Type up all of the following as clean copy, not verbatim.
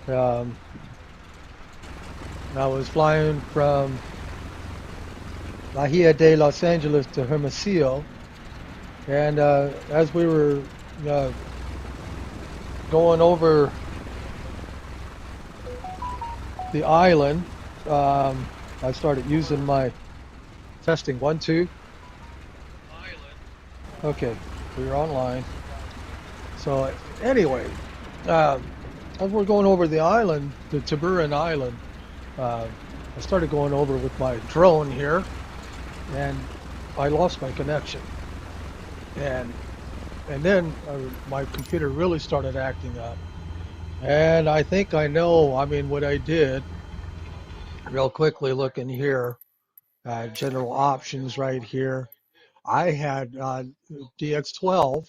Um, I was flying from Bahia de Los Angeles to Hermosillo, and as we were uh, going over the island, um, I started using my testing 1, 2. Okay, we're online. So anyway, as we're going over the island, the Tiburon Island, uh, I started going over with my drone here, and I lost my connection. And and then my computer really started acting up. And I think I know. I mean, what I did real quickly, looking here, general options right here. I had DX12,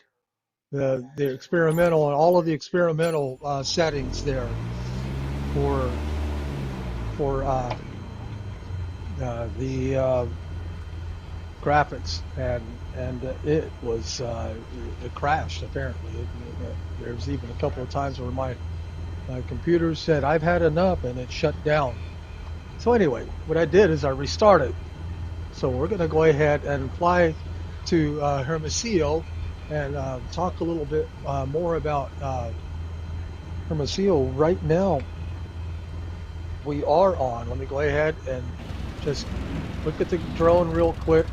the experimental, and all of the experimental settings there for for the graphics, and it crashed apparently. There's even a couple of times where my computer said I've had enough and it shut down. So anyway, what I did is I restarted. So we're going to go ahead and fly to Hermosillo and talk a little bit more about Hermosillo. Right now, we are on. Let me go ahead and just look at the drone real quick.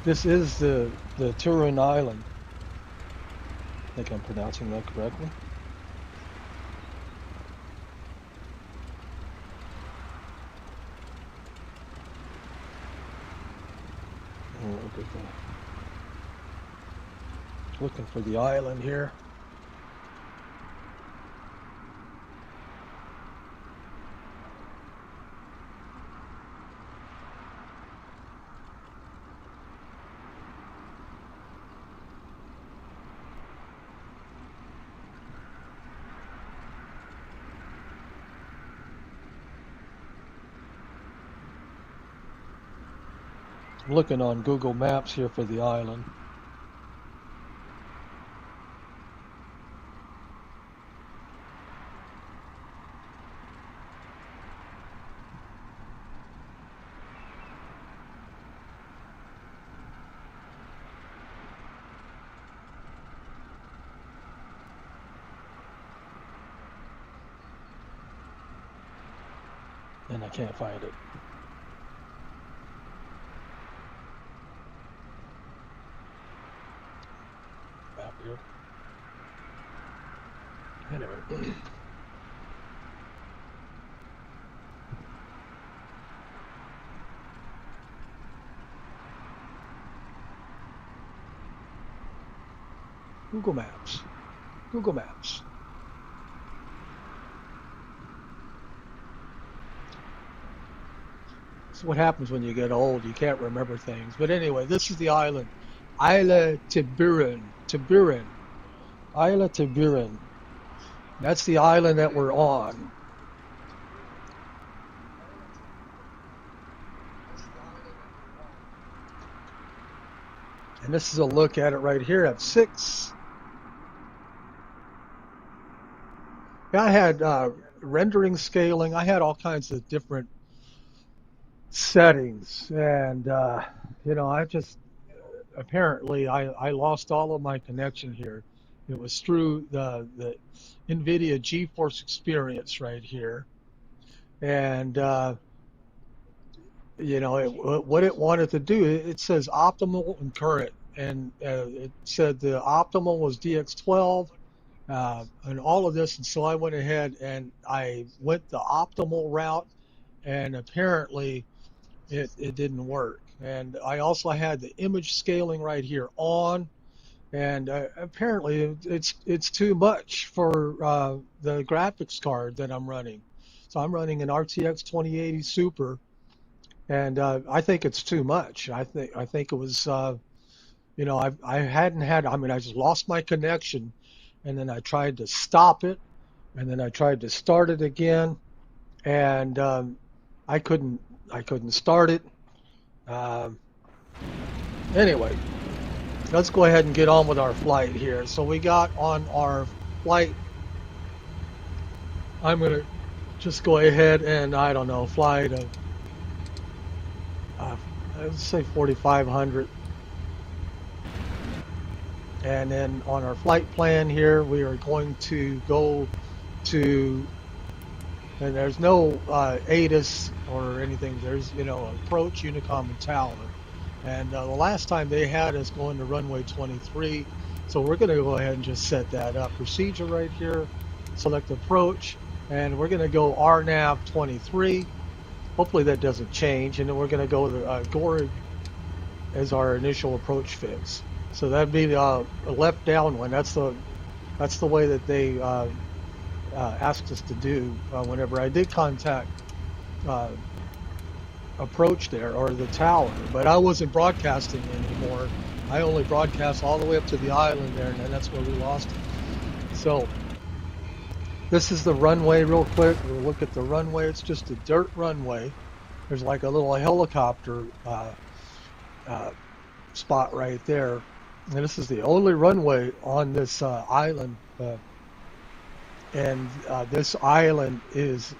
This is the Turin Island. I think I'm pronouncing that correctly. Look at that. Looking for the island here. I'm looking on Google Maps here for the island. And I can't find it. Map here. Anyway. Google Maps. Google Maps. This is what happens when you get old. You can't remember things. But anyway, this is the island. Isla Tiburon. Tiburon. Isla Tiburon. That's the island that we're on. And this is a look at it right here at 6. I had rendering scaling. I had all kinds of different settings. And, I just apparently I lost all of my connection here. It was through the NVIDIA GeForce experience right here. And, what it wanted to do, it says optimal and current. And it said the optimal was DX12 and all of this. And so I went ahead and I went the optimal route, and apparently it didn't work. And I also had the image scaling right here on, and apparently it's too much for the graphics card that I'm running. So I'm running an RTX 2080 Super, and I think it's too much. I think it was I hadn't had. I mean, I just lost my connection, and then I tried to stop it, and then I tried to start it again, and I couldn't. I couldn't start it. Um, anyway, let's go ahead and get on with our flight here. So we got on our flight I'm gonna just go ahead and I don't know, fly to let's say 4,500, and then on our flight plan here, we are going to go to, and there's no ATIS or anything. There's, approach, Unicom, and tower. And the last time they had us going to runway 23, so we're going to go ahead and just set that up. Procedure right here, select approach, and we're going to go RNAV 23. Hopefully that doesn't change, and then we're going to go to Gorig as our initial approach fix. So that'd be the left down one. That's the way that they asked us to do whenever I did contact uh, approach there or the tower, but I wasn't broadcasting anymore. I only broadcast all the way up to the island there, and then that's where we lost it. So this is the runway real quick. We'll look at the runway. It's just a dirt runway. There's like a little helicopter uh, spot right there. And this is the only runway on this island. And this island is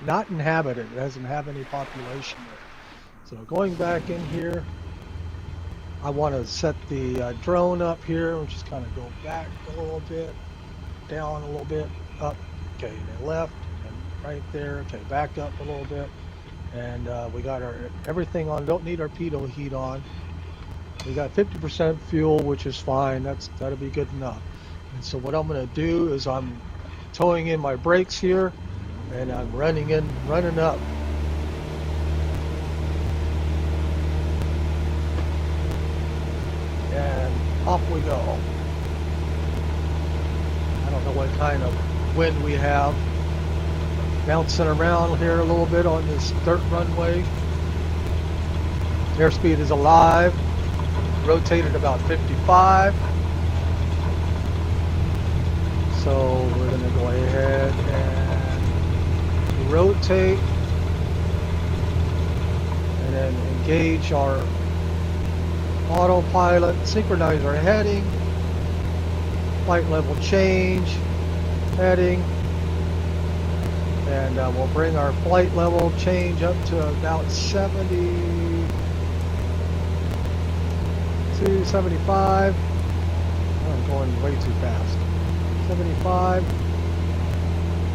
not inhabited. It doesn't have any population there. So going back in here, I want to set the drone up here. We'll just kind of go back a little bit, down a little bit, up. Okay, and then left, and right there. Okay, back up a little bit. And we got our everything on. Don't need our pitot heat on. We got 50% fuel, which is fine. That'll be good enough. And so what I'm going to do is I'm towing in my brakes here, and I'm running up. And off we go. I don't know what kind of wind we have. Bouncing around here a little bit on this dirt runway. Airspeed is alive. Rotated about 55. So we're going to go ahead and rotate and then engage our autopilot, synchronize our heading, flight level change, heading, and we'll bring our flight level change up to about 72, 75. I'm going way too fast. 75.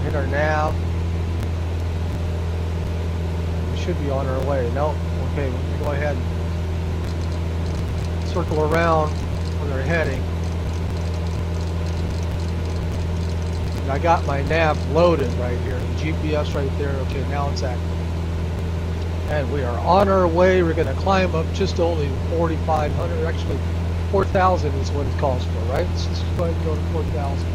Hit our nav. We should be on our way. Nope. Okay, we're going to go ahead and circle around where they're heading. And I got my nav loaded right here. The GPS right there. Okay, now it's active. And we are on our way. We're going to climb up just only 4,500. Actually, 4,000 is what it calls for, right? Let's just go ahead and go to 4,000.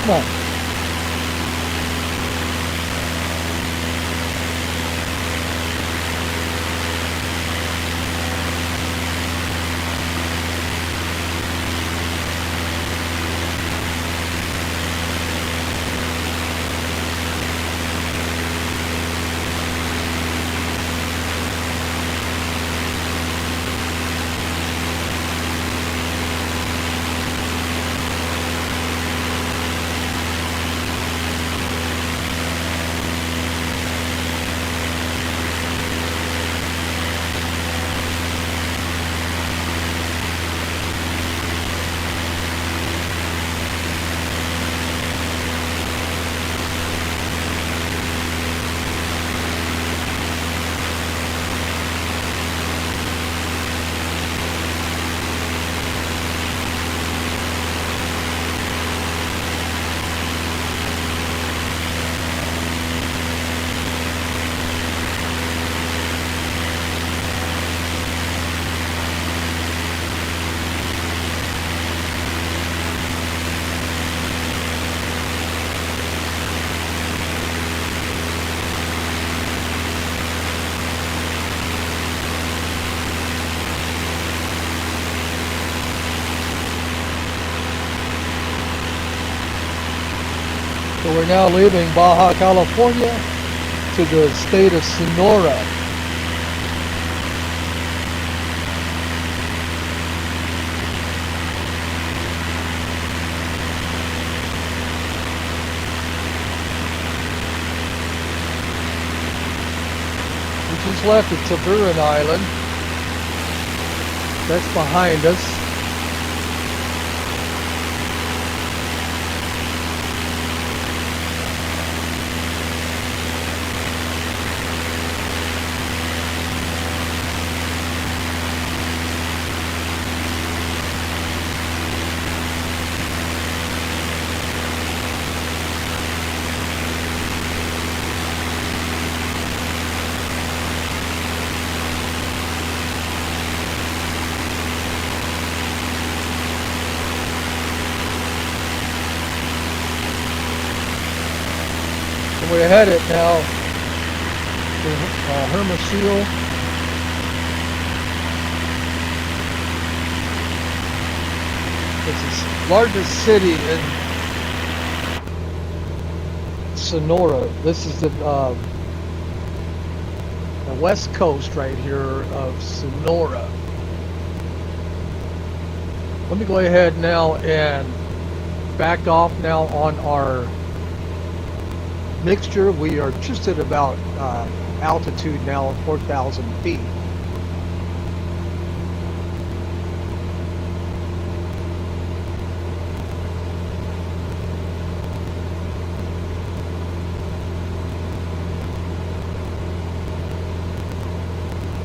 Come on. So we're now leaving Baja California to the state of Sonora. We just left the Tiburon Island. That's behind us. We're headed now to Hermosillo. It's the largest city in Sonora. This is the west coast right here of Sonora. Let me go ahead now and back off now on our mixture. We are just at about altitude now of 4,000 feet.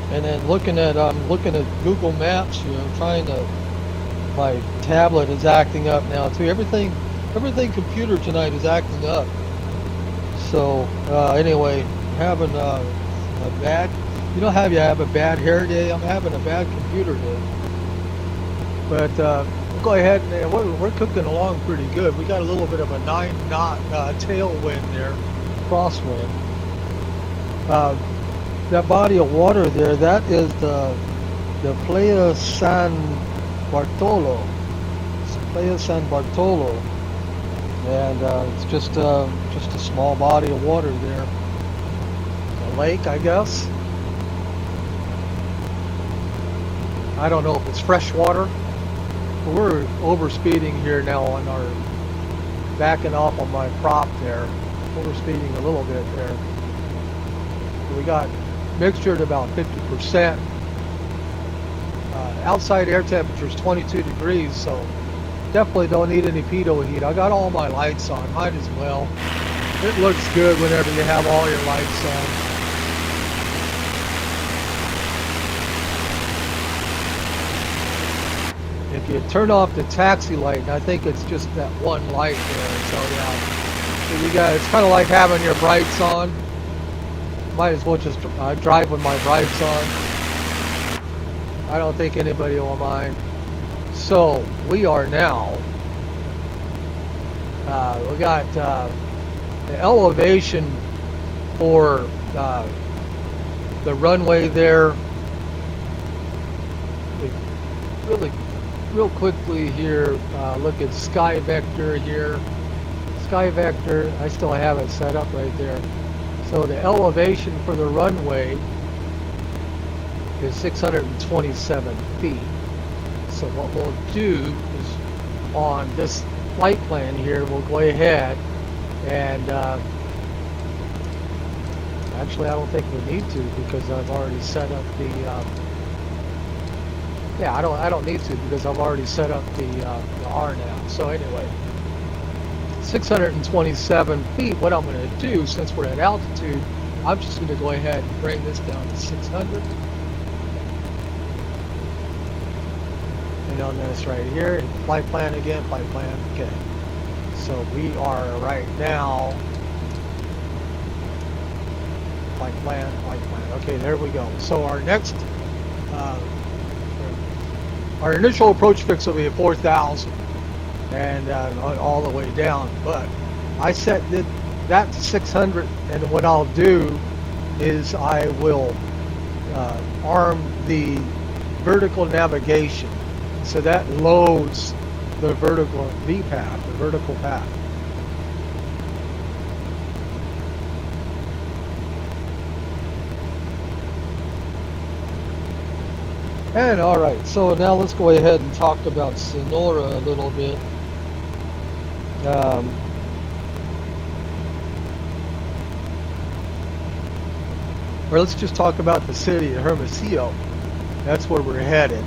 And then looking at Google Maps, trying to, my tablet is acting up now too. Everything computer tonight is acting up. So anyway, having a bad, you know how you have a bad hair day? I'm having a bad computer day. But we'll go ahead and we're cooking along pretty good. We got a little bit of a 9-knot tailwind there, crosswind. That body of water there, that is the Playa San Bartolo. It's Playa San Bartolo. And it's just a small body of water there. A lake, I guess. I don't know if it's fresh water. We're overspeeding here now on our, backing off on my prop there. Overspeeding a little bit there. We got mixture at about 50%. Outside air temperature is 22 degrees, so definitely don't need any pitot heat. I got all my lights on, might as well. It looks good whenever you have all your lights on. If you turn off the taxi light, and I think it's just that one light there, so yeah. So you got, it's kind of like having your brights on. Might as well just drive with my brights on. I don't think anybody will mind. So we are now, we got the elevation for the runway there. Real quickly here, look at Sky Vector here. Sky Vector, I still have it set up right there. So the elevation for the runway is 627 feet. So what we'll do is on this flight plan here, we'll go ahead and actually I don't think we need to because I've already set up the yeah, I don't need to because I've already set up the RNAV. So anyway, 627 feet. What I'm going to do, since we're at altitude, I'm just going to go ahead and bring this down to 600. And on this right here, flight plan again, flight plan, okay. So we are right now, flight plan, okay, there we go. So our next, our initial approach fix will be at 4,000 and all the way down, but I set that to 600, and what I'll do is I will arm the vertical navigation. So that loads the vertical V path, the vertical path. And all right, so now let's go ahead and talk about Sonora a little bit. Um, or let's just talk about the city of Hermosillo. That's where we're headed.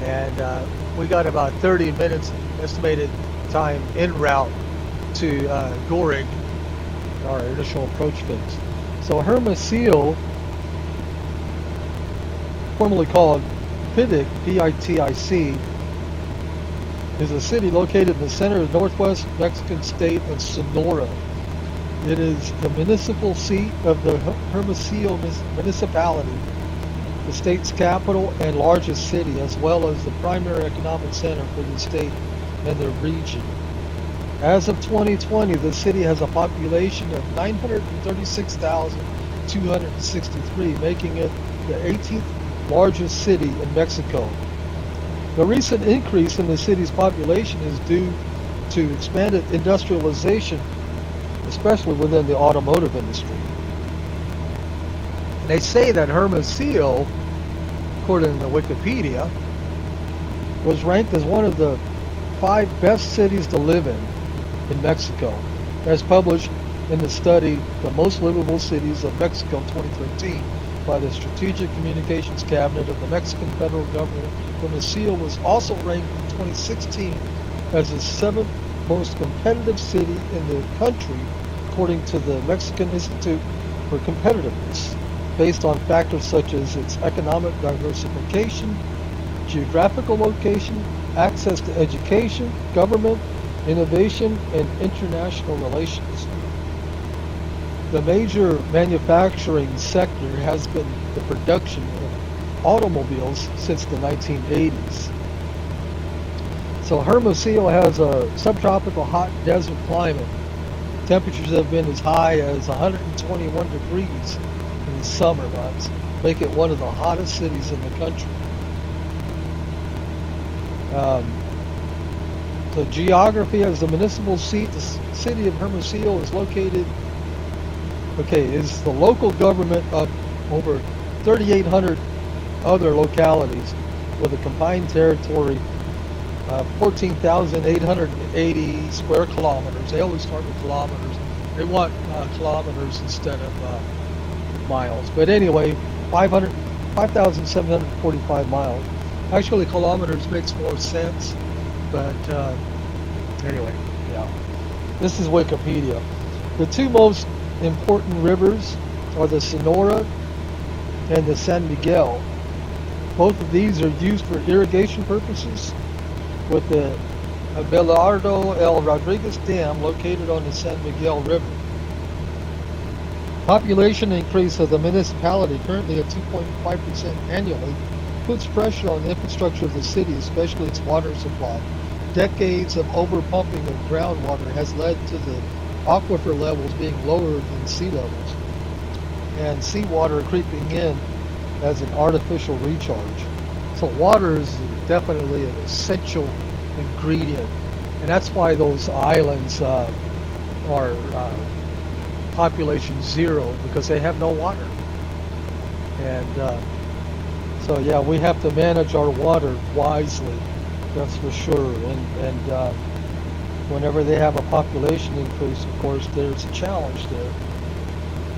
And we got about 30 minutes estimated time en route to Gorig, our initial approach phase. So Hermosillo, formerly called Pitic, P-I-T-I-C, is a city located in the center of the northwest Mexican state of Sonora. It is the municipal seat of the Hermosillo municipality, the state's capital and largest city, as well as the primary economic center for the state and the region. As of 2020, the city has a population of 936,263, making it the 18th largest city in Mexico. The recent increase in the city's population is due to expanded industrialization, especially within the automotive industry. And they say that Hermosillo, according to Wikipedia, was ranked as one of the 5 best cities to live in Mexico, as published in the study The Most Livable Cities of Mexico 2013 by the Strategic Communications Cabinet of the Mexican federal government. Hermosillo was also ranked in 2016 as the 7th most competitive city in the country, according to the Mexican Institute for Competitiveness, based on factors such as its economic diversification, geographical location, access to education, government, innovation, and international relations. The major manufacturing sector has been the production of automobiles since the 1980s. So Hermosillo has a subtropical hot desert climate. Temperatures have been as high as 121 degrees in the summer months, make it one of the hottest cities in the country. The geography as the municipal seat, the city of Hermosillo is located, is the local government of over 3,800 other localities with a combined territory of 14,880 square kilometers. They always start with kilometers. They want kilometers instead of miles. But anyway, 5,745 miles. Actually, kilometers makes more sense. But anyway, yeah. This is Wikipedia. The 2 most important rivers are the Sonora and the San Miguel. Both of these are used for irrigation purposes, with the Abelardo El Rodriguez Dam located on the San Miguel River. Population increase of the municipality, currently at 2.5% annually, puts pressure on the infrastructure of the city, especially its water supply. Decades of overpumping of groundwater has led to the aquifer levels being lower than sea levels, and seawater creeping in as an artificial recharge. So water is definitely an essential ingredient, and that's why those islands are population 0, because they have no water. And so yeah, we have to manage our water wisely, that's for sure. And whenever they have a population increase, of course, there's a challenge there.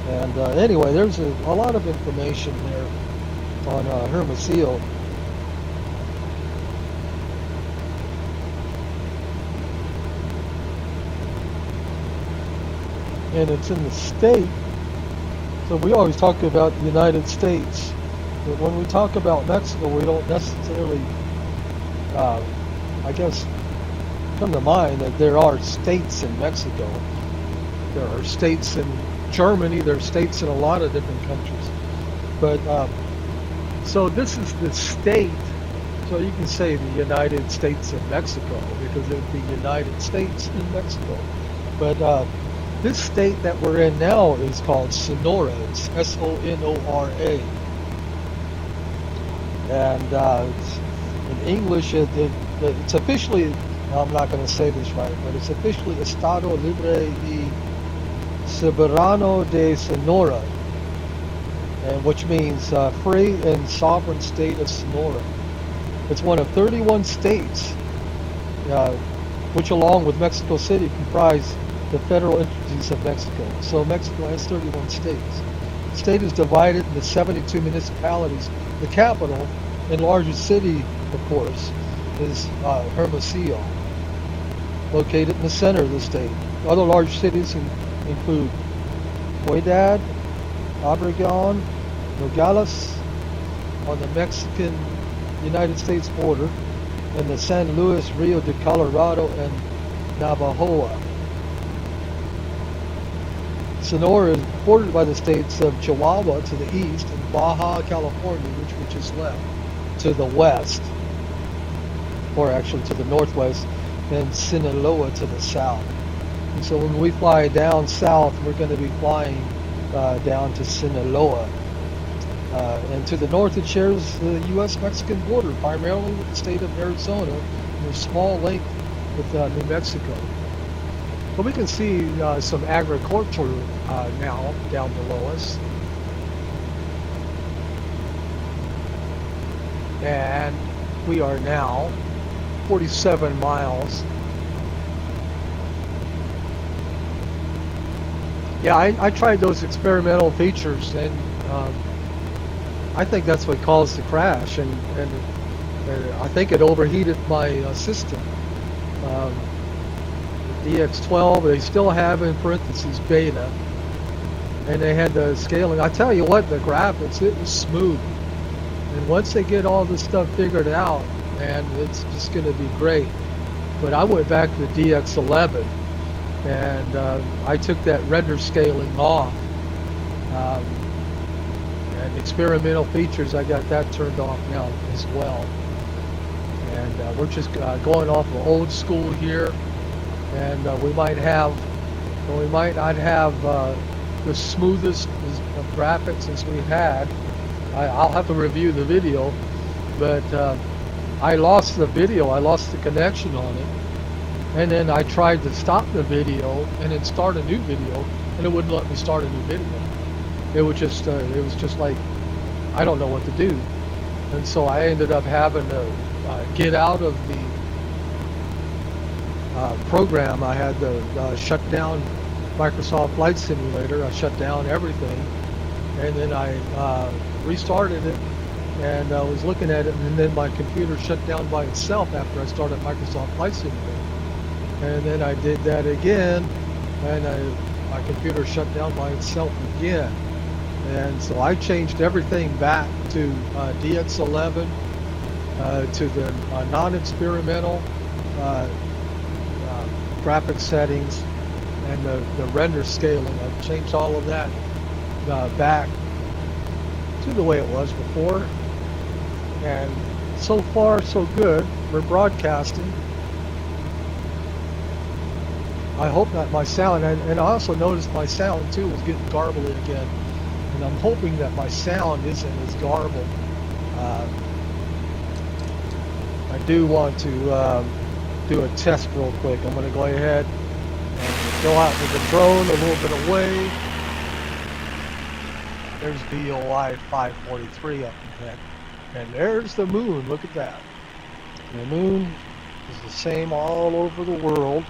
And anyway, there's a lot of information there on Hermosillo. And it's in the state. So we always talk about the United States, but when we talk about Mexico, we don't necessarily, I guess, come to mind that there are states in Mexico. There are states in Germany. There are states in a lot of different countries. But so this is the state. So you can say the United States of Mexico, because it would be United States in Mexico. But this state that we're in now is called Sonora. It's S-O-N-O-R-A. And it's, in English, it's officially, I'm not going to say this right, but it's officially Estado Libre y Soberano de Sonora. and which means free and sovereign state of Sonora. It's one of 31 states, uh, which along with Mexico City comprise the federal entities of Mexico. So Mexico has 31 states. The state is divided into 72 municipalities. The capital and largest city, of course, is Hermosillo, located in the center of the state. Other large cities include Ciudad Obregón, Nogales on the Mexican-United States border, and the San Luis Rio de Colorado and Navajoa. Sonora is bordered by the states of Chihuahua to the east and Baja California, which is left, to the west, or actually to the northwest, and Sinaloa to the south. And so when we fly down south, we're going to be flying down to Sinaloa. And to the north, it shares the U.S.-Mexican border, primarily with the state of Arizona, and a small link with New Mexico. But we can see some agriculture now down below us. And we are now 47 miles. Yeah, I tried those experimental features, and I think that's what caused the crash, and I think it overheated my system. The DX12, they still have in parentheses beta, and they had the scaling. I tell you what, the graphics, it was smooth. And once they get all this stuff figured out, man, it's just going to be great. But I went back to the DX11, and I took that render scaling off. And experimental features, I got that turned off now as well. And we're just going off of old school here, and we might not have the smoothest of graphics as we've had. I'll have to review the video, but I lost the video. I lost the connection on it, and then I tried to stop the video and then start a new video, and it wouldn't let me start a new video. It was just like, I don't know what to do. And so I ended up having to get out of the program. I had to shut down Microsoft Flight Simulator. I shut down everything, and then I restarted it, and I was looking at it, and then my computer shut down by itself after I started Microsoft Flight Simulator. And then I did that again, and my computer shut down by itself again. And so I changed everything back to DX11, to the non-experimental graphics settings, and the render scaling. I've changed all of that back to the way it was before. And so far, so good. We're broadcasting. I hope that my sound, and I also noticed my sound too was getting garbly again. And I'm hoping that my sound isn't as garbled. I do want to do a test real quick. I'm going to go ahead and go out with the drone a little bit away. There's BOI 543 up ahead. And there's the moon. Look at that. The moon is the same all over the world.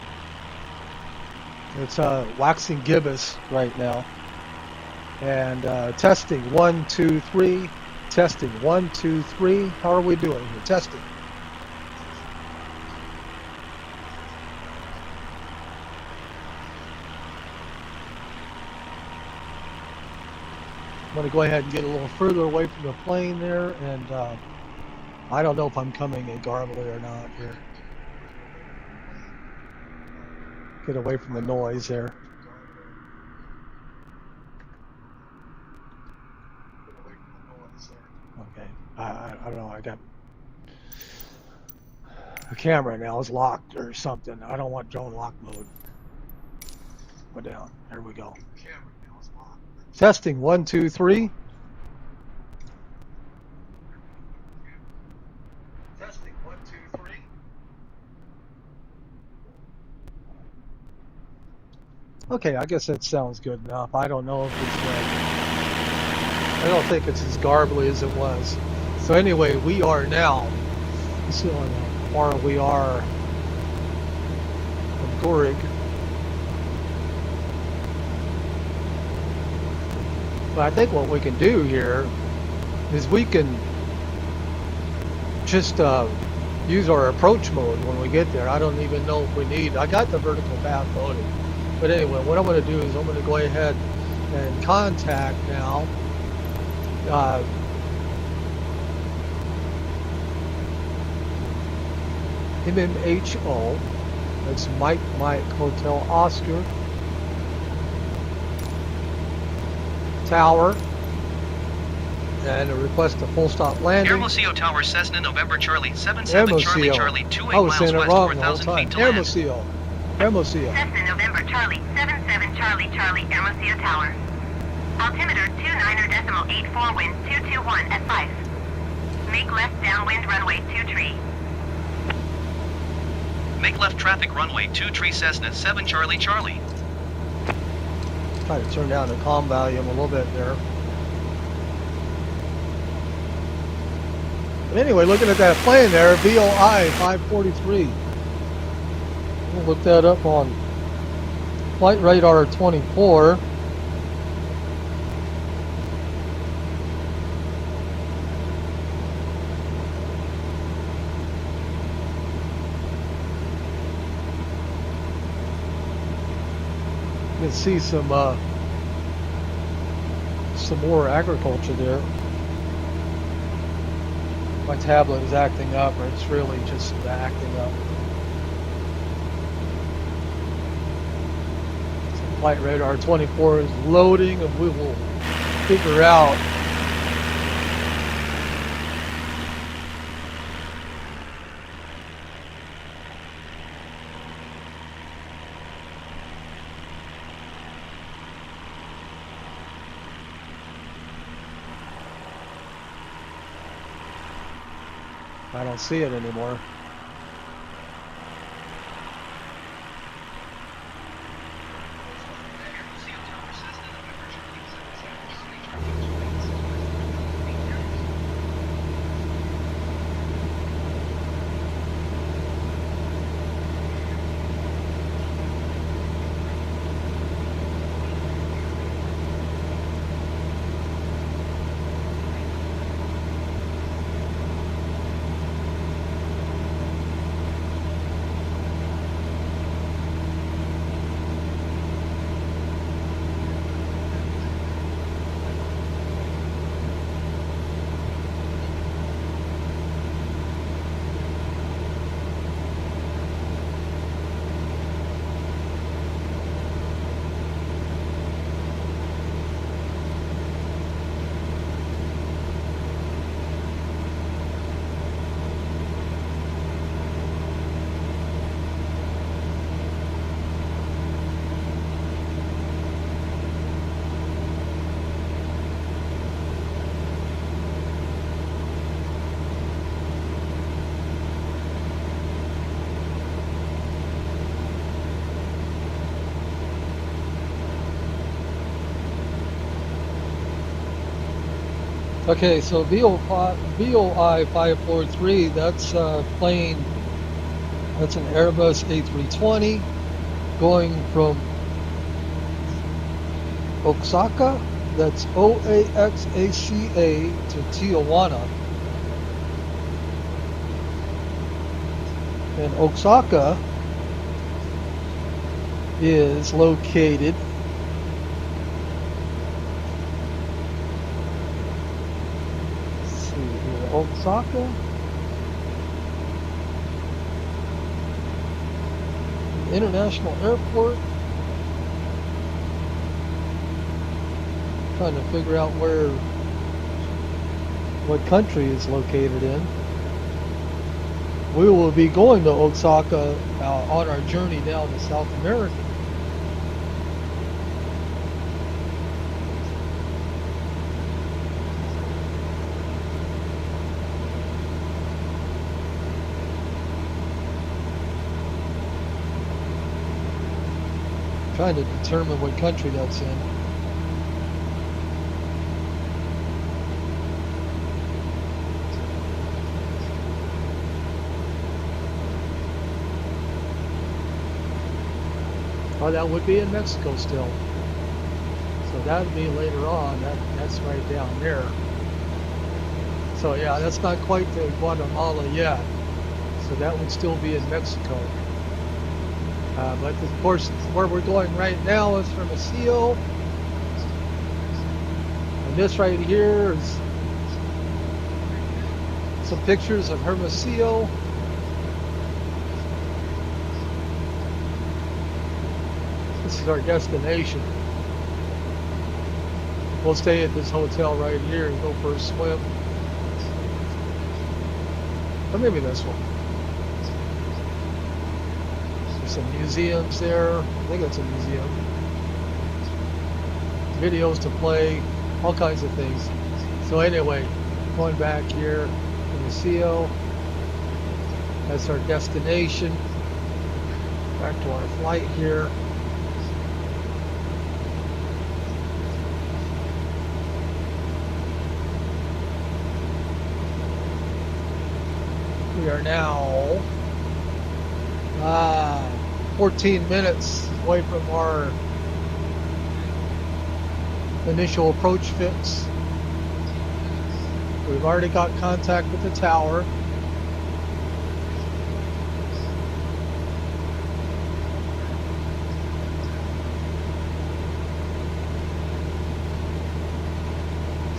It's waxing gibbous right now. And testing 1, 2, 3. Testing 1, 2, 3. How are we doing here? Testing. I'm going to go ahead and get a little further away from the plane there, and I don't know if I'm coming in garbly or not here. Get away from the noise there. Okay, I don't know, I got the camera now is locked or something. I don't want drone lock mode. Go down, there we go. Testing 1, 2, 3. Testing 1, 2, 3. Okay, I guess that sounds good enough. I don't know if it's I don't think it's as garbly as it was. So anyway, we are now, let's see how far we are from Gorig. But I think what we can do here is we can just use our approach mode when we get there. I don't even know if we need, I got the vertical path loaded. But anyway, what I'm going to do is I'm going to go ahead and contact now MMHO, that's Mike Hotel Oscar Tower, and request a full stop landing. Hermosillo Tower, Cessna November Charlie 77 Charlie Charlie 28 I was miles saying it west, wrong the 4,000 whole feet time. to land. Hermosillo. Cessna November Charlie 77 Charlie Charlie Hermosillo Tower. Altimeter 29.84 wind 221 at 5. Make left downwind runway 23. Make left traffic runway 23 Cessna 7 Charlie Charlie. Try to turn down the comm volume a little bit there. But anyway, looking at that plane there, VOI 543. We'll look that up on Flight Radar 24. You can see some more agriculture there. My tablet is acting up, or it's really just acting up. So Flight Radar 24 is loading, and we will figure out I don't see it anymore. Okay, so VOI 543, that's a plane, that's an Airbus A320 going from Oaxaca, that's Oaxaca to Tijuana. And Oaxaca is located Oaxaca, International Airport. Trying to figure out what country is located in. We will be going to Oaxaca on our journey down to South America. Trying to determine what country that's in. Oh, that would be in Mexico still. So that would be later on. That's right down there. So yeah, that's not quite to Guatemala yet. So that would still be in Mexico. But of course, where we're going right now is Hermosillo. And this right here is some pictures of Hermosillo. This is our destination. We'll stay at this hotel right here and go for a swim. Or maybe this one. There's some museums there. I think it's a museum. Videos to play, all kinds of things. So anyway, going back here to Hermosillo. That's our destination. Back to our flight here. We are now 14 minutes away from our initial approach fix. We've already got contact with the tower.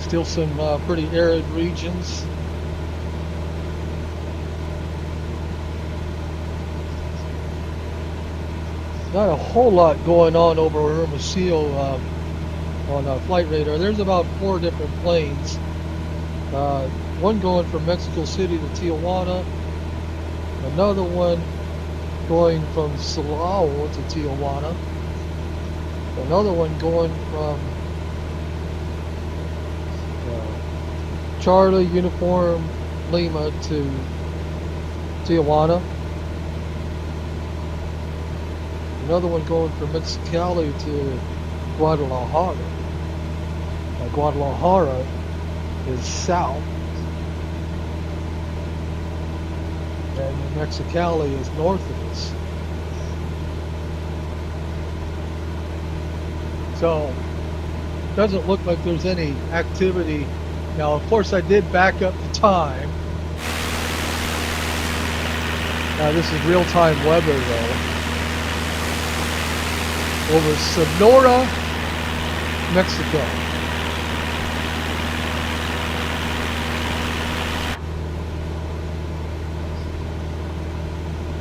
Still some pretty arid regions. Not a whole lot going on over Hermosillo on flight radar. There's about 4 different planes. One going from Mexico City to Tijuana. Another one going from Silao to Tijuana. Another one going from Charlie Uniform Lima to Tijuana. Another one going from Mexicali to Guadalajara. Guadalajara is south, and Mexicali is north of us. So, doesn't look like there's any activity. Now, of course, I did back up the time. This is real-time weather, though. Over Sonora, Mexico.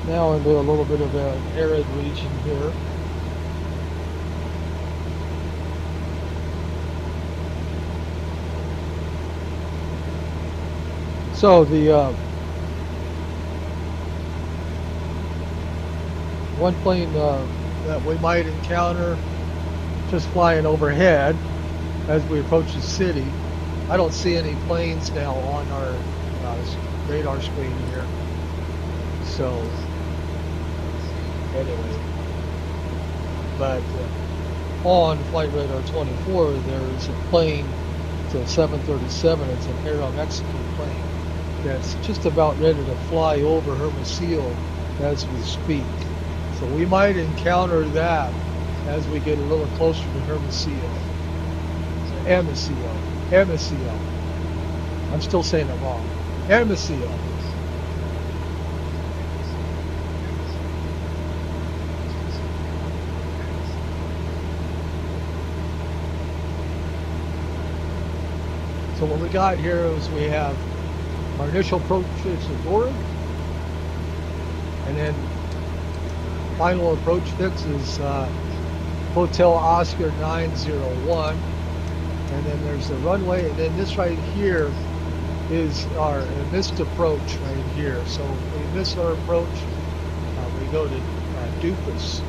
Now into a little bit of an arid region here. So the one plane that we might encounter just flying overhead as we approach the city. I don't see any planes now on our radar screen here. So anyway, but on Flight Radar 24 there's a plane, it's a 737, it's an Aeromexican plane that's just about ready to fly over Hermosillo as we speak. So we might encounter that as we get a little closer to Hermosillo. Hermosillo. I'm still saying it wrong. Hermosillo. So what we got here is we have our initial approach is Aurora, and then final approach fix is Hotel Oscar 901, and then there's the runway, and then this right here is our missed approach right here. So if we miss our approach, we go to Dupas,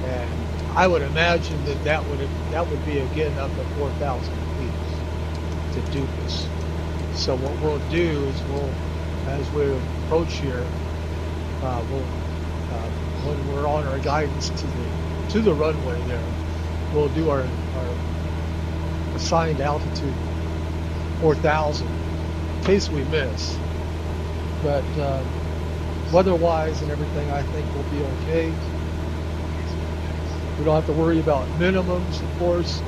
and I would imagine that would be again up at 4,000 feet to Dupas. So what we'll do is as we approach here, when we're on our guidance to the runway there, we'll do our assigned altitude 4,000 in case we miss. But weather-wise and everything, I think we'll be okay. We don't have to worry about minimums, of course.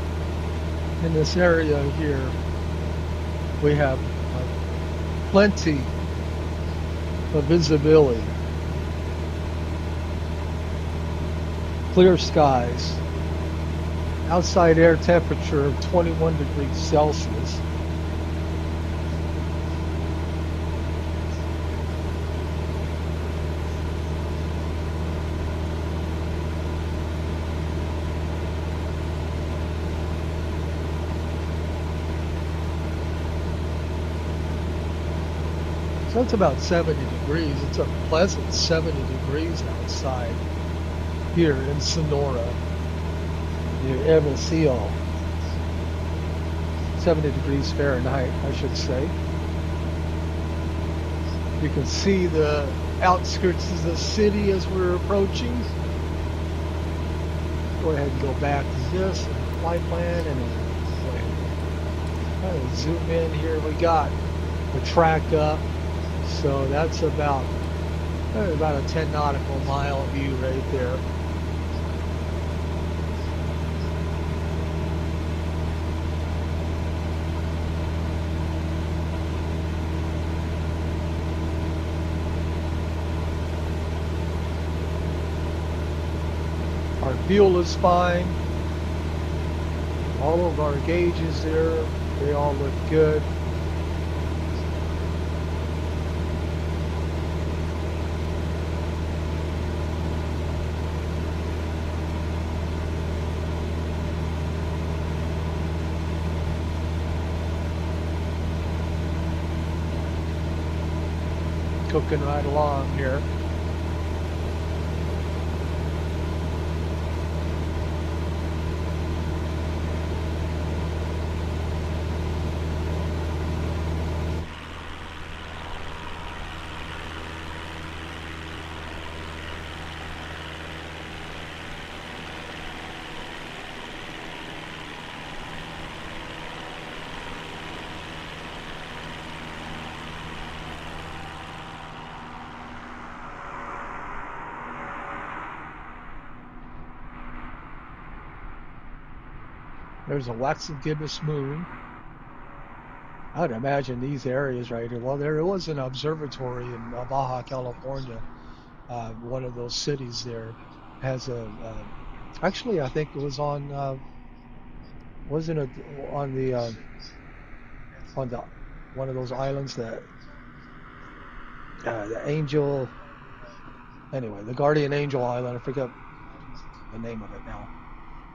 In this area here, we have plenty of visibility. Clear skies. Outside air temperature of 21 degrees Celsius. So it's about 70 degrees. It's a pleasant 70 degrees outside here in Sonora, near Hermosillo. 70 degrees Fahrenheit, I should say. You can see the outskirts of the city as we're approaching. Go ahead and go back to this and flight plan, and go ahead and zoom in here. We got the track up. So that's about a 10 nautical mile view right there. Our fuel is fine. All of our gauges there, they all look good. Cooking right along here. There's a waxy gibbous moon. I'd imagine these areas right here. Well, there was an observatory in Baja, California. One of those cities there has a. Actually, I think it was on. Wasn't it on the one of those islands that the Angel. Anyway, the Guardian Angel Island. I forget the name of it now.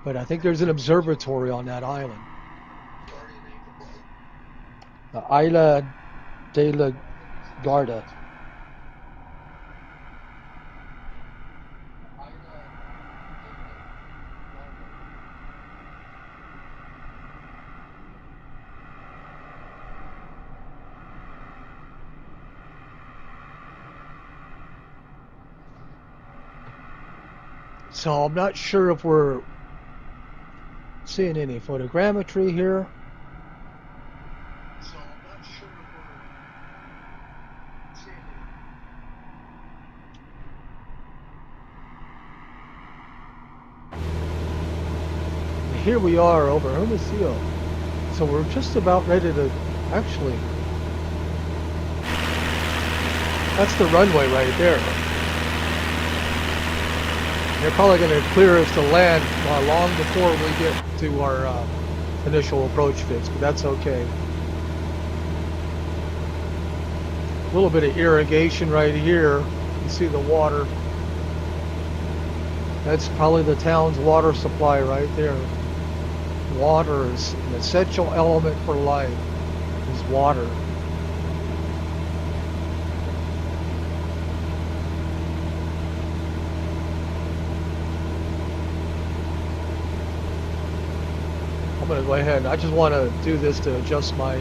But I think there's an observatory on that island. The Isla de la Garda. So I'm not sure if we're seeing any photogrammetry here. So I'm not sure if we're seeing any. Here we are over Hermosillo. So we're just about ready to actually. That's the runway right there. They're probably going to clear us to land long before we get to our initial approach fix, but that's okay. A little bit of irrigation right here. You see the water. That's probably the town's water supply right there. Water is an essential element for life, is water. I'm going to go ahead. I just want to do this to adjust my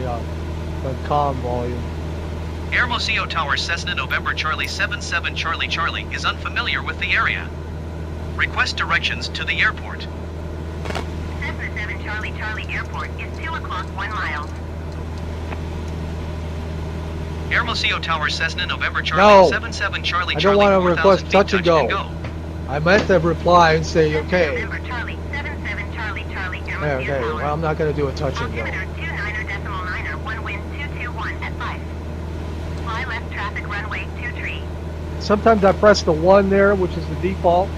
comm volume. Hermosillo Tower Cessna November Charlie 77 Charlie Charlie is unfamiliar with the area. Request directions to the airport. Cessna 7 Charlie Charlie Airport is 2 o'clock 1 mile. Hermosillo Tower Cessna November Charlie 77 Charlie Charlie. I don't want to request touch and go. I meant to reply and say, okay. November Hermosillo Okay, Tower. well, I'm not going to do a touch and go. Altimeter 29.9er, 1 wind 221 at 5. Fly left traffic runway 23. Sometimes I press the 1 there, which is the default.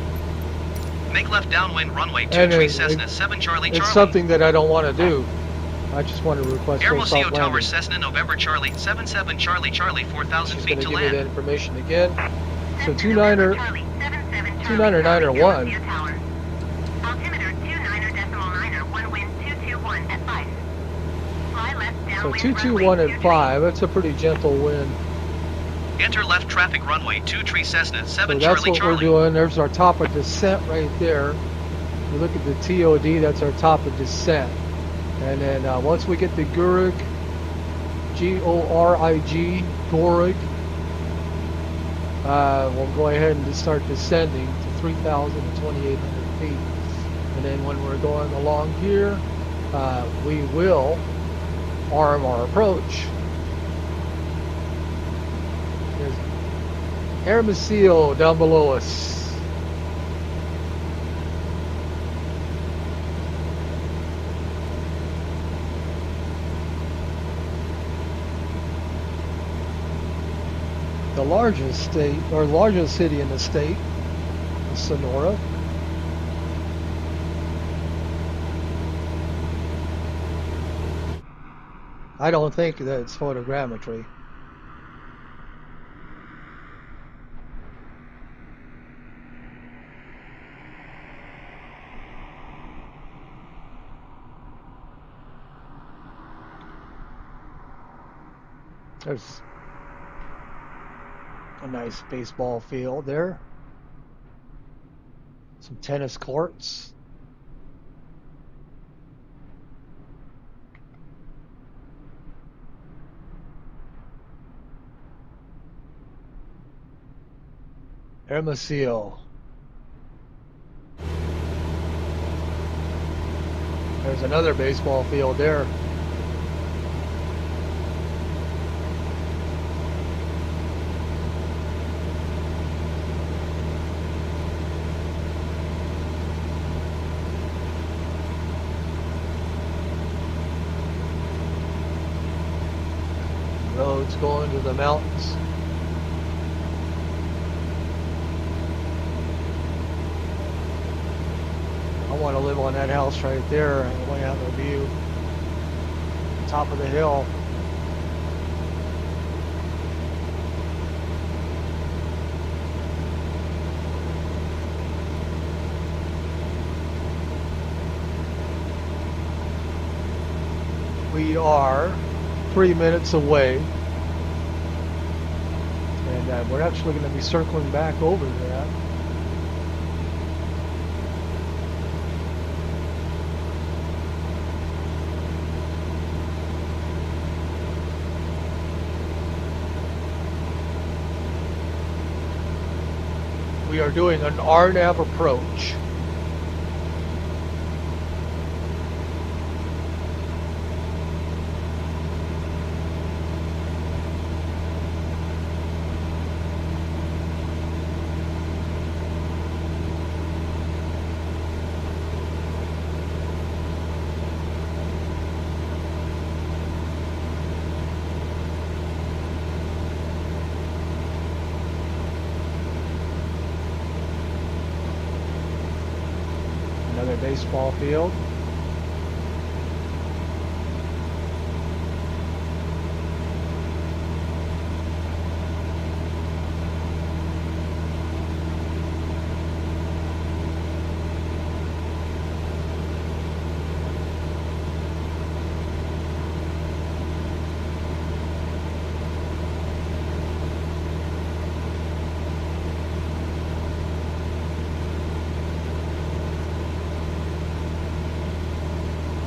Make left downwind runway And 23 Cessna 7 Charlie it's Charlie. something that I don't want to do. I just want to request full Hermosillo soft Tower landing. Cessna November Charlie 77 Charlie Charlie 4,000 Just feet going to to give me that land. information again. So Cessna November 29er, Charlie 77 29er, Charlie 9er, 1. Hermosillo Tower. Altimeter 29.9er, 1 wind 221 at 5. Fly left So downwind 221 runway at 5. That's a pretty gentle wind. Enter left traffic runway 23 Cessna So 7 that's Charlie what Charlie. we're doing. There's our top of descent right there. You look at the TOD, that's our top of descent. And then once we get to Gorig, G-O-R-I-G, Gorig, we'll go ahead and just start descending to 3,000 to 2,800 feet. And then when we're going along here, we will arm our approach. There's Hermosillo down below us. The largest state, or largest city in the state, is Sonora. I don't think that it's photogrammetry. There's a nice baseball field there. Some tennis courts. Hermosillo. There's another baseball field there. Roads going to the mountains. I want to live on that house right there. I want to have a view. Top of the hill. We are 3 minutes away. And we're actually going to be circling back over that. We are doing an RNAV approach. Another baseball field.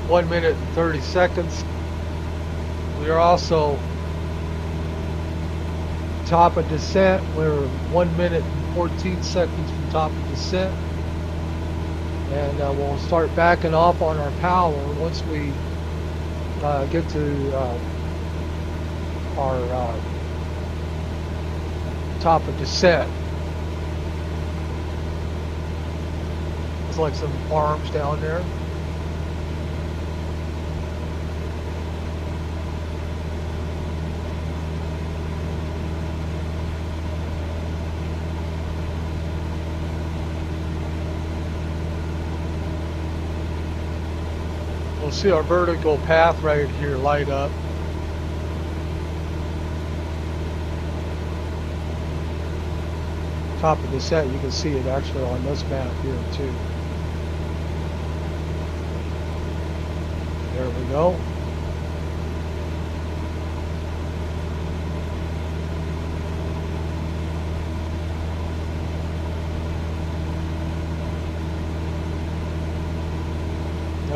One minute and 30 seconds. We are also top of descent. We're 1 minute and 14 seconds from top of descent. And we'll start backing off on our power once we get to our top of descent. It's like some farms down there. We'll see our vertical path right here light up. Top of the set, you can see it actually on this map here too. There we go.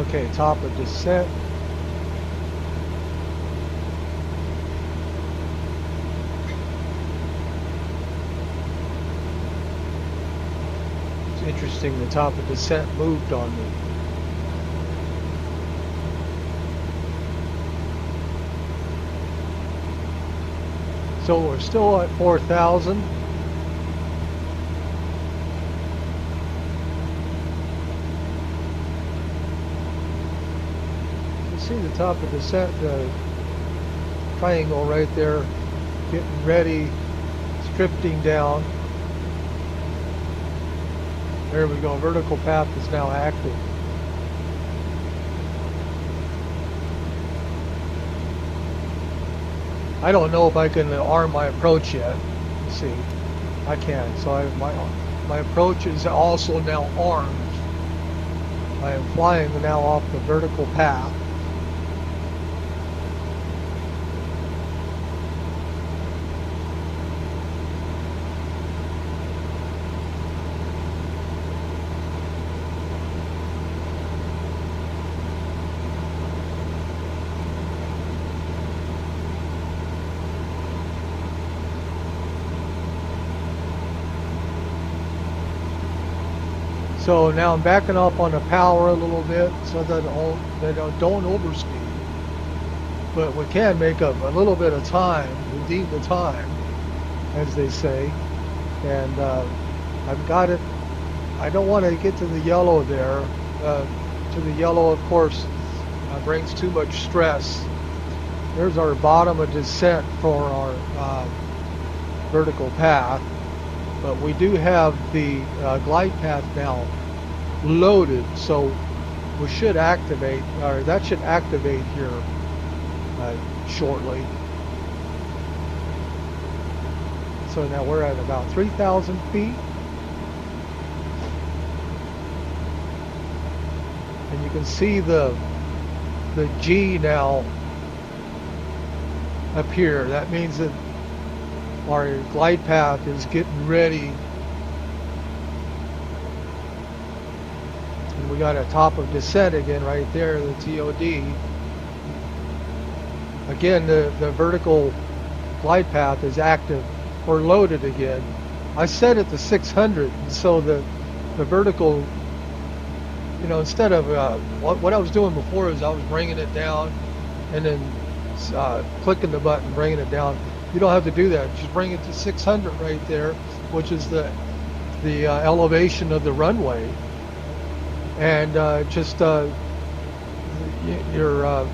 Okay, top of descent. It's interesting, the top of descent moved on me. So we're still at 4,000. See the top of the set, triangle right there, getting ready, drifting down. There we go, vertical path is now active. I don't know if I can arm my approach yet. Let's see, I can. So my approach is also now armed. I am flying now off the vertical path. So now I'm backing up on the power a little bit so that I don't overspeed. But we can make up a little bit of time, redeem the time, as they say. And I've got it. I don't want to get to the yellow there. To the yellow, of course, brings too much stress. There's our bottom of descent for our vertical path. But we do have the glide path now loaded, so we should activate, or that should activate here shortly. So now we're at about 3,000 feet. And you can see the G now up here. That means that our glide path is getting ready. And we got a top of descent again right there, the TOD. Again, the vertical glide path is active or loaded again. I set it to 600, so the vertical, you know, instead of what I was doing before is I was bringing it down and then clicking the button, bringing it down. You don't have to do that. Just bring it to 600 right there, which is the elevation of the runway, and just your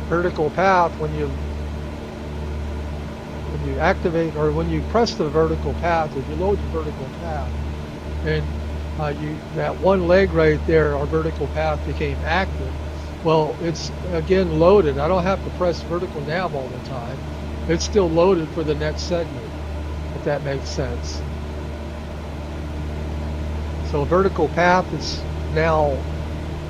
vertical path when you activate, or when you press the vertical path, if you load the vertical path, and that one leg right there, our vertical path became active. Well, it's again loaded. I don't have to press vertical nav all the time. It's still loaded for the next segment, if that makes sense. So vertical path is now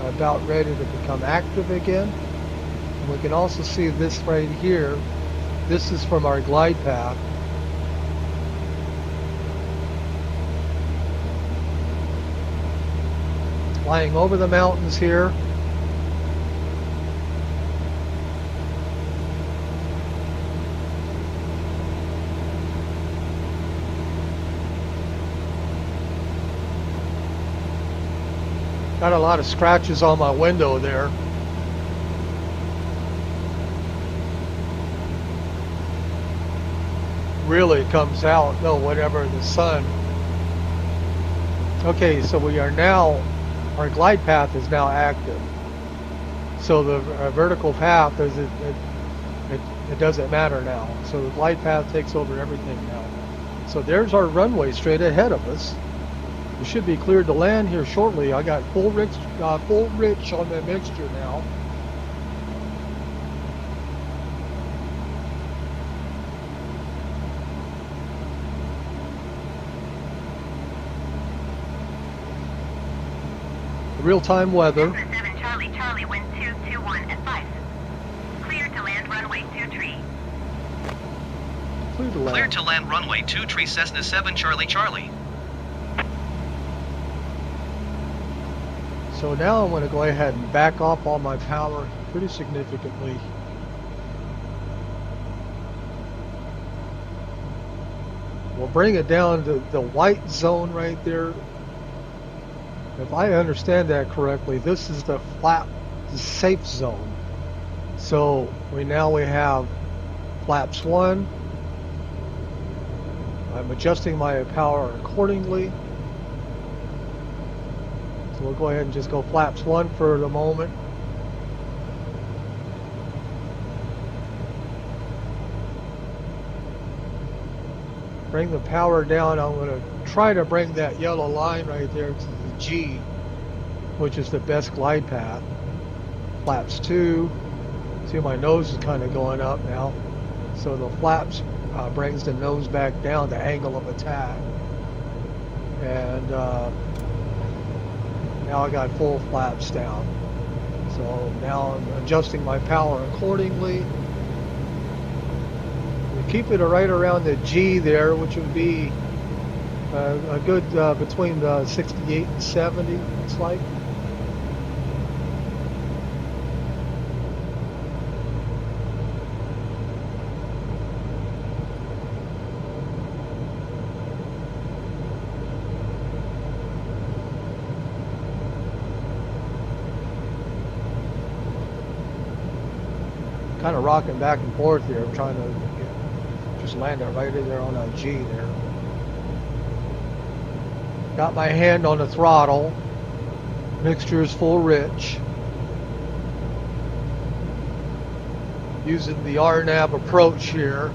about ready to become active again. And we can also see this right here. This is from our glide path. Flying over the mountains here. Got a lot of scratches on my window there. Really comes out, no, whatever, the sun. Okay, so we are now, our glide path is now active. So the vertical path, it doesn't matter now. So the glide path takes over everything now. So there's our runway straight ahead of us. We should be cleared to land here shortly. I got full rich on the mixture now. real-time weather. Cessna 7 Charlie Charlie, wind 221 at 5. Clear to land runway 23. Clear to land. Clear to land runway 23 Cessna 7 Charlie Charlie. So now I'm going to go ahead and back off all my power pretty significantly. We'll bring it down to the white zone right there. If I understand that correctly, this is the safe zone. So we have flaps 1. I'm adjusting my power accordingly. So we'll go ahead and just go flaps 1 for the moment. Bring the power down. I'm going to try to bring that yellow line right there to the G, which is the best glide path. Flaps 2. See, my nose is kind of going up now. So the flaps brings the nose back down, the angle of attack. And now I got full flaps down. So now I'm adjusting my power accordingly. We keep it right around the G there, which would be a good between 68 and 70, it's like. Kind of rocking back and forth here. I'm trying to just land it right in there on a G there. Got my hand on the throttle. Mixture is full rich. Using the RNAV approach here.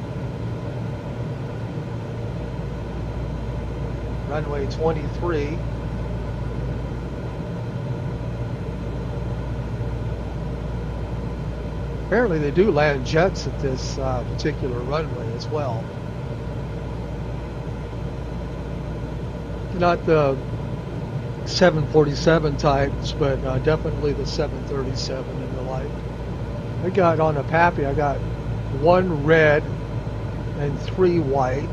Runway 23. Apparently they do land jets at this particular runway as well. Not the 747 types, but definitely the 737 and the like. I got on a Pappy, I got 1 red and 3 white.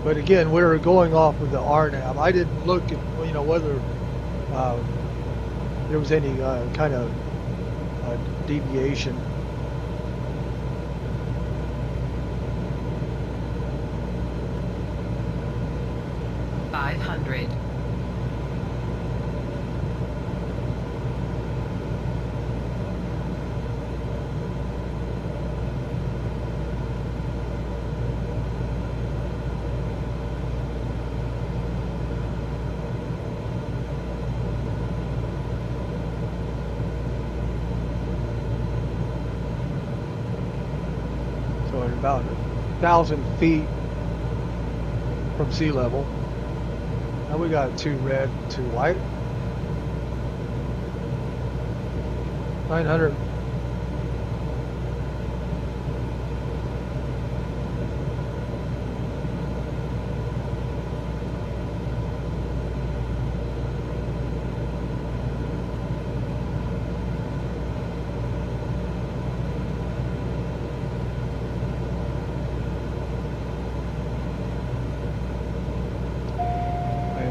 But again, we were going off with the RNAV. I didn't look at, whether there was any kind of deviation. About 1,000 feet from sea level. Now we got 2 red, 2 white. 900.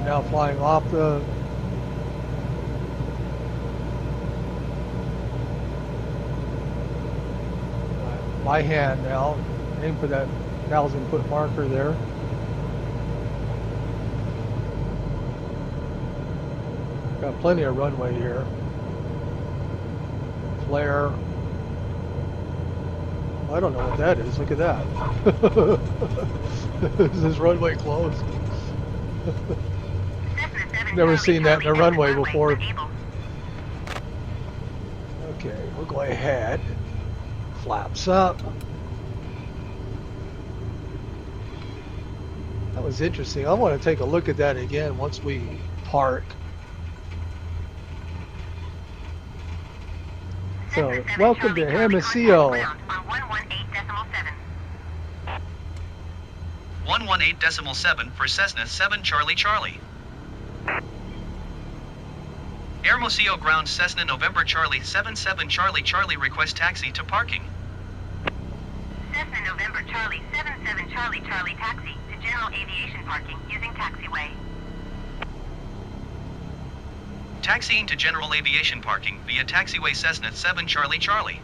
Now flying off the by hand now, aim for that 1,000-foot marker there. Got plenty of runway here. Flare. I don't know what that is. Look at that. Is this runway closed? Never seen that in a runway before. Okay, we'll go ahead. Flaps up. That was interesting. I want to take a look at that again once we park. So, welcome to Hermosillo. 118.7 for Cessna 7 Charlie Charlie. Hermosillo ground Cessna November Charlie 77 Charlie Charlie request taxi to parking. Cessna November Charlie 77 Charlie Charlie taxi to general aviation parking using taxiway. Taxiing to general aviation parking via taxiway Cessna 7 Charlie Charlie.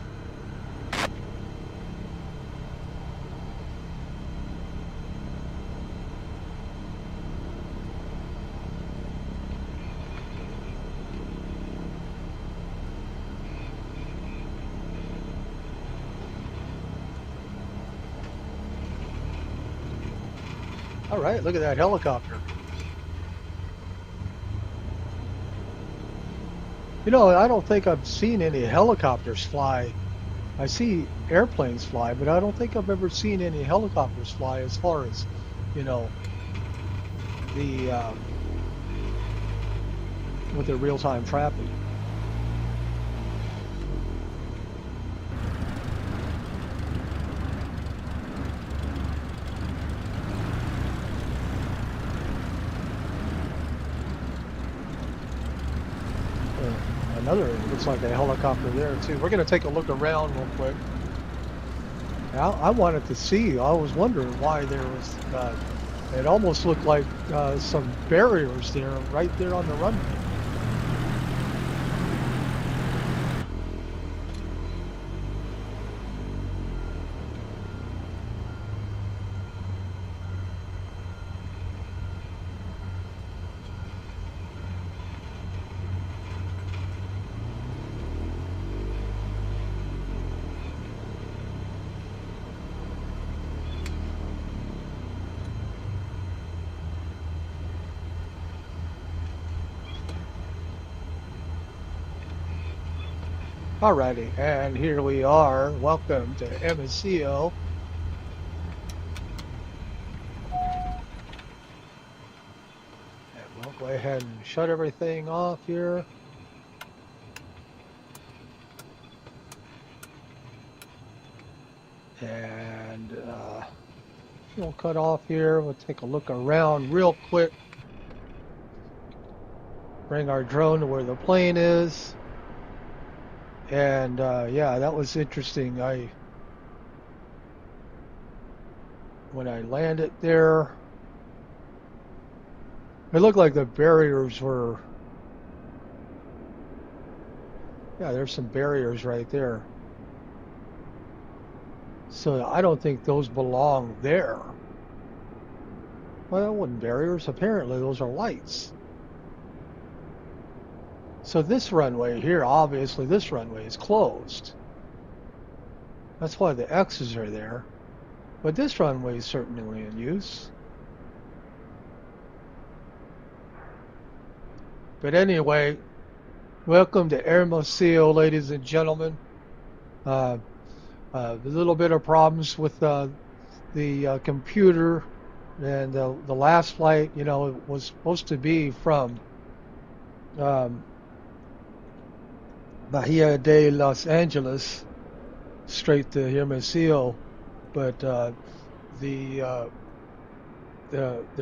All right, look at that helicopter. You know, I don't think I've seen any helicopters fly. I see airplanes fly, but I don't think I've ever seen any helicopters fly as far as, you know, the with the real-time traffic. Another, looks like a helicopter there too. We're going to take a look around real quick. Now, I wanted to see, I was wondering why there was, it almost looked like some barriers there, right there on the runway. Alrighty, and here we are. Welcome to MSFS. And we'll go ahead and shut everything off here. And we'll cut off here. We'll take a look around real quick. Bring our drone to where the plane is. And yeah, that was interesting. When I landed there, it looked like the barriers were, yeah, there's some barriers right there. So I don't think those belong there. Well, that wasn't barriers. Apparently those are lights. So this runway here, obviously this runway is closed. That's why the X's are there. But this runway is certainly in use. But anyway, welcome to Hermosillo, ladies and gentlemen. A little bit of problems with the computer, and the last flight, you know, it was supposed to be from Bahia de Los Angeles straight to Hermosillo, but there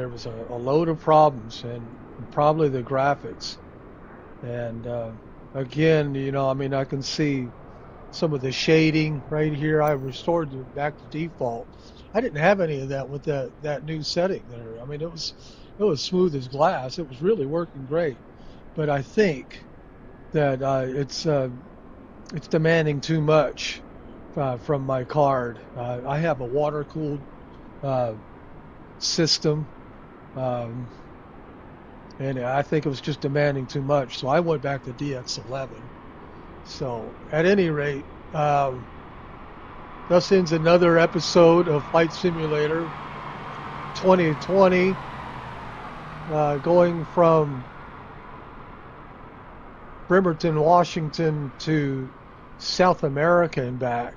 was a load of problems, and probably the graphics. And again, you know, I mean, I can see some of the shading right here. I restored it back to default. I didn't have any of that with that new setting there. I mean, it was smooth as glass. It was really working great. But I think that it's demanding too much from my card. I have a water-cooled system, and I think it was just demanding too much. So I went back to DX11. So at any rate, thus ends another episode of Flight Simulator 2020, going from Bremerton, Washington to South America and back.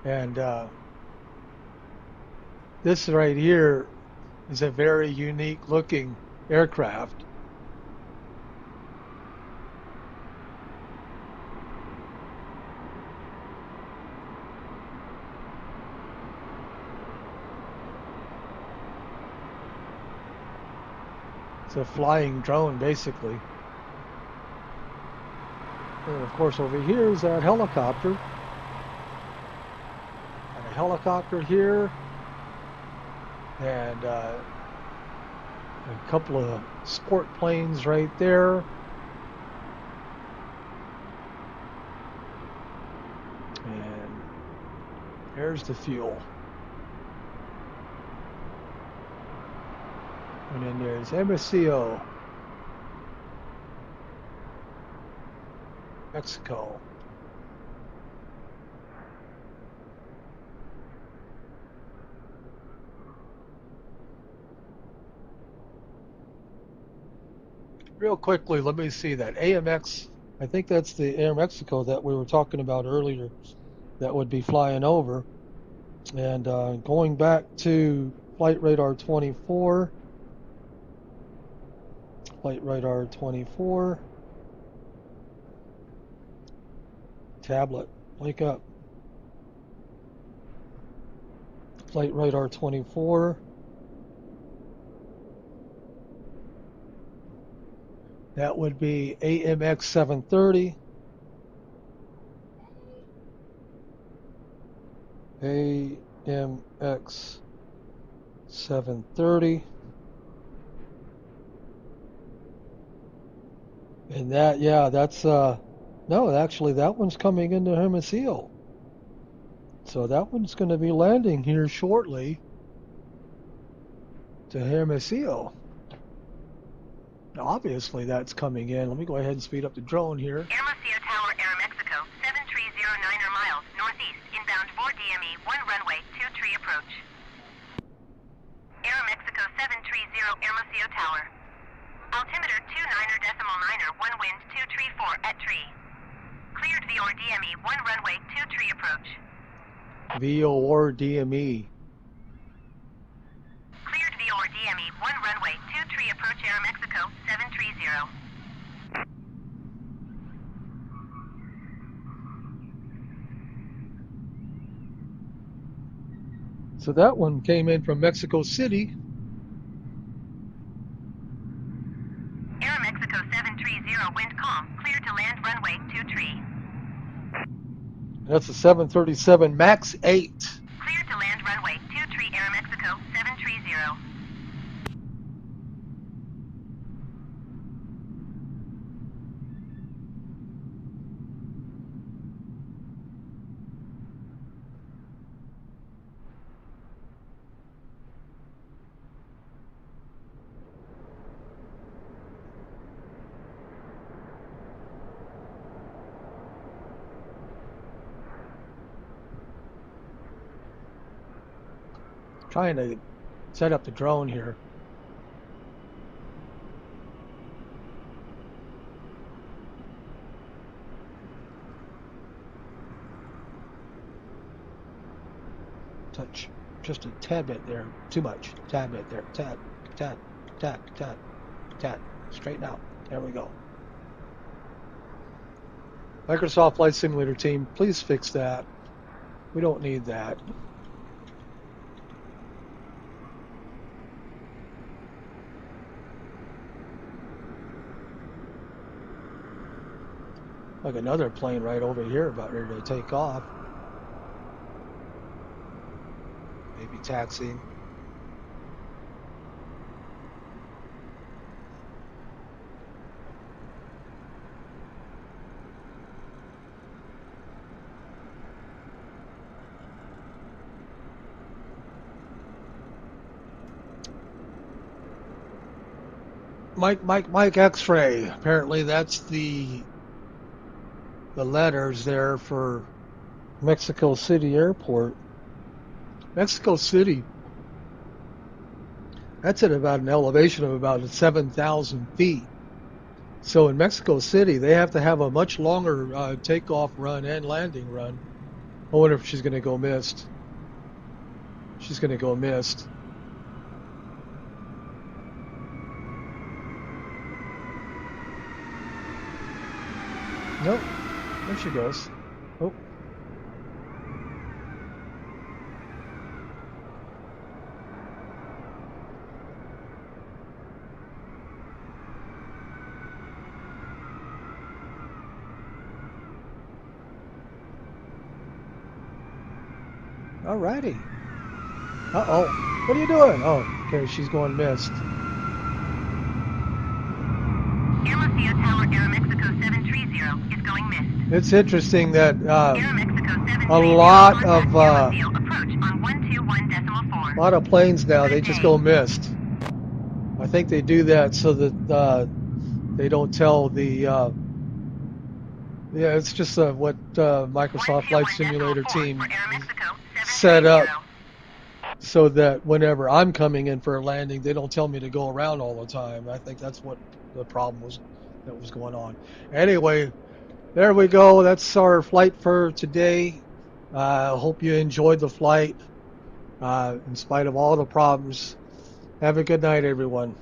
And this right here is a very unique looking aircraft. It's a flying drone, basically. And of course over here is that helicopter. And a helicopter here. And a couple of sport planes right there. And there's the fuel. And then there's Hermosillo, Mexico. Real quickly, let me see that AMX. I think that's the Air Mexico that we were talking about earlier that would be flying over. And going back to Flight Radar 24. Flight Radar 24. Tablet, wake up. Flight Radar 24. That would be AMX 730. AMX 730. And that, yeah, that's, no, actually that one's coming into Hermosillo. So that one's going to be landing here shortly to Hermosillo. Now, obviously that's coming in. Let me go ahead and speed up the drone here. Hermosillo Tower, Air Mexico, 7309 miles northeast, inbound 4 DME, 1 runway, 23 approach. Air Mexico 730 Hermosillo Tower. Altimeter 29.9er, 1 wind, 234 at tree. Cleared VOR DME, 1 runway, 23 approach. VOR DME. Cleared VOR DME, 1 runway, 23 approach Air Mexico 730. So that one came in from Mexico City. Air Mexico 730, wind calm, clear to land runway 23. That's a 737 MAX 8. Clear to land runway 23 Air Mexico 730. Trying to set up the drone here. Touch just a tad bit there. Too much. Tad bit there. Tad. Straighten out. There we go. Microsoft Flight Simulator team, please fix that. We don't need that. Like another plane right over here about ready to take off. Maybe taxiing. Mike X-ray. Apparently that's the letters there for Mexico City Airport. Mexico City, that's at about an elevation of about 7,000 feet. So in Mexico City, they have to have a much longer takeoff run and landing run. I wonder if she's going to go missed. She's going to go missed. Nope. There she goes. Oh. Alrighty. Uh-oh. What are you doing? Oh, okay, she's going missed. Hermosillo Tower, Aeromexico 730 is going missed. It's interesting that Aeromexico 730 a lot contact of Hermosillo, approach on 121.4. a lot of planes now, they just go missed. I think they do that so that they don't tell the yeah, it's just what Microsoft Flight Simulator team set up so that whenever I'm coming in for a landing, they don't tell me to go around all the time. I think that's what the problem was that was going on. Anyway, there we go. That's our flight for today. I hope you enjoyed the flight in spite of all the problems. Have a good night, everyone.